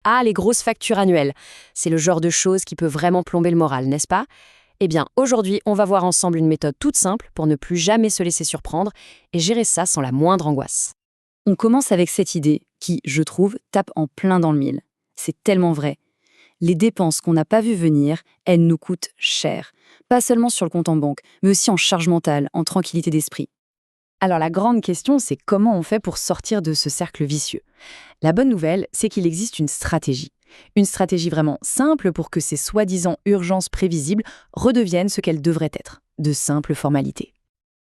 Ah, les grosses factures annuelles. C'est le genre de choses qui peut vraiment plomber le moral, n'est-ce pas? Eh bien, aujourd'hui, on va voir ensemble une méthode toute simple pour ne plus jamais se laisser surprendre et gérer ça sans la moindre angoisse. On commence avec cette idée qui, je trouve, tape en plein dans le mille. C'est tellement vrai. Les dépenses qu'on n'a pas vues venir, elles nous coûtent cher. Pas seulement sur le compte en banque, mais aussi en charge mentale, en tranquillité d'esprit. Alors la grande question, c'est comment on fait pour sortir de ce cercle vicieux? La bonne nouvelle, c'est qu'il existe une stratégie. Une stratégie vraiment simple pour que ces soi-disant urgences prévisibles redeviennent ce qu'elles devraient être, de simples formalités.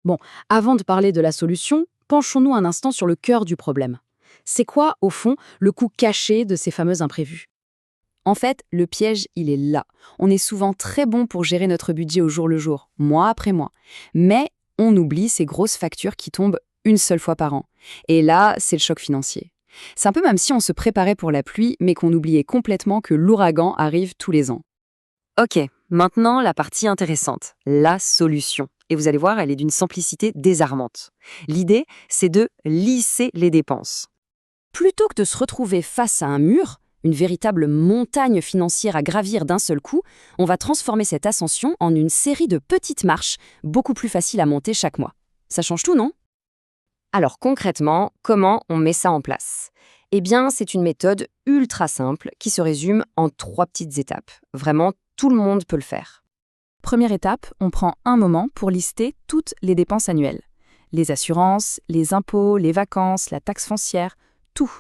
Bon, avant de parler de la solution, penchons-nous un instant sur le cœur du problème. C'est quoi, au fond, le coût caché de ces fameux imprévus? En fait, le piège, il est là. On est souvent très bon pour gérer notre budget au jour le jour, mois après mois. Mais on oublie ces grosses factures qui tombent une seule fois par an. Et là, c'est le choc financier. C'est un peu comme si on se préparait pour la pluie, mais qu'on oubliait complètement que l'ouragan arrive tous les ans. Ok, maintenant la partie intéressante, la solution. Et vous allez voir, elle est d'une simplicité désarmante. L'idée, c'est de lisser les dépenses. Plutôt que de se retrouver face à un mur, une véritable montagne financière à gravir d'un seul coup, on va transformer cette ascension en une série de petites marches, beaucoup plus faciles à monter chaque mois. Ça change tout, non? Alors concrètement, comment on met ça en place? Eh bien, c'est une méthode ultra simple qui se résume en 3 petites étapes. Vraiment, tout le monde peut le faire. Première étape, on prend un moment pour lister toutes les dépenses annuelles. Les assurances, les impôts, les vacances, la taxe foncière, tout.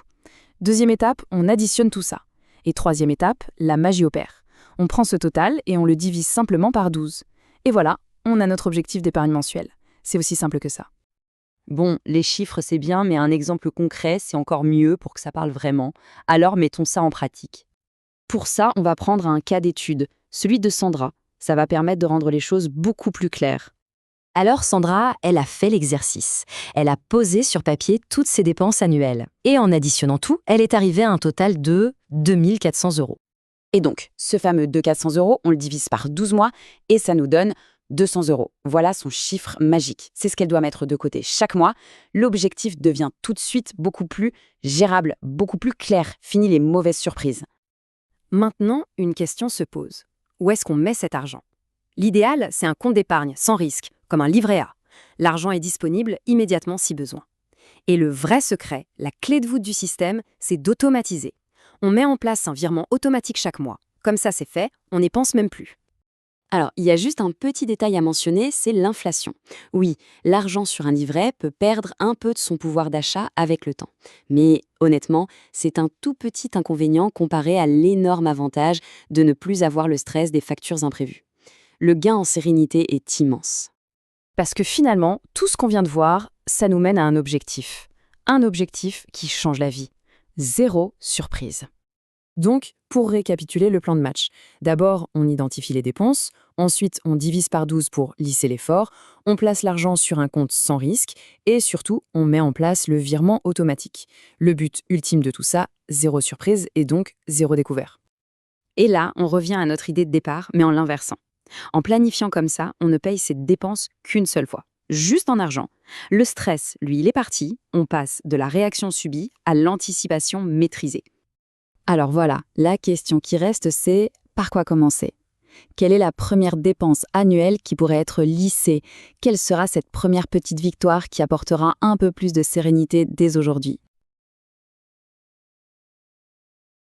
Deuxième étape, on additionne tout ça. Et troisième étape, la magie opère. On prend ce total et on le divise simplement par 12. Et voilà, on a notre objectif d'épargne mensuelle. C'est aussi simple que ça. Bon, les chiffres c'est bien, mais un exemple concret c'est encore mieux pour que ça parle vraiment. Alors mettons ça en pratique. Pour ça, on va prendre un cas d'étude, celui de Sandra. Ça va permettre de rendre les choses beaucoup plus claires. Alors Sandra, elle a fait l'exercice. Elle a posé sur papier toutes ses dépenses annuelles. Et en additionnant tout, elle est arrivée à un total de 2 400 €. Et donc, ce fameux 400 €, on le divise par 12 mois et ça nous donne 200 €. Voilà son chiffre magique. C'est ce qu'elle doit mettre de côté chaque mois. L'objectif devient tout de suite beaucoup plus gérable, beaucoup plus clair. Fini les mauvaises surprises. Maintenant, une question se pose. Où est-ce qu'on met cet argent? L'idéal, c'est un compte d'épargne sans risque, comme un livret A. L'argent est disponible immédiatement si besoin. Et le vrai secret, la clé de voûte du système, c'est d'automatiser. On met en place un virement automatique chaque mois. Comme ça, c'est fait, on n'y pense même plus. Alors, il y a juste un petit détail à mentionner, c'est l'inflation. Oui, l'argent sur un livret peut perdre un peu de son pouvoir d'achat avec le temps. Mais honnêtement, c'est un tout petit inconvénient comparé à l'énorme avantage de ne plus avoir le stress des factures imprévues. Le gain en sérénité est immense. Parce que finalement, tout ce qu'on vient de voir, ça nous mène à un objectif. Un objectif qui change la vie. 0 surprise. Donc, pour récapituler le plan de match, d'abord, on identifie les dépenses, ensuite, on divise par 12 pour lisser l'effort, on place l'argent sur un compte sans risque, et surtout, on met en place le virement automatique. Le but ultime de tout ça, 0 surprise et donc 0 découvert. Et là, on revient à notre idée de départ, mais en l'inversant. En planifiant comme ça, on ne paye ses dépenses qu'une seule fois, juste en argent. Le stress, lui, il est parti, on passe de la réaction subie à l'anticipation maîtrisée. Alors voilà, la question qui reste, c'est par quoi commencer? Quelle est la première dépense annuelle qui pourrait être lissée? Quelle sera cette première petite victoire qui apportera un peu plus de sérénité dès aujourd'hui?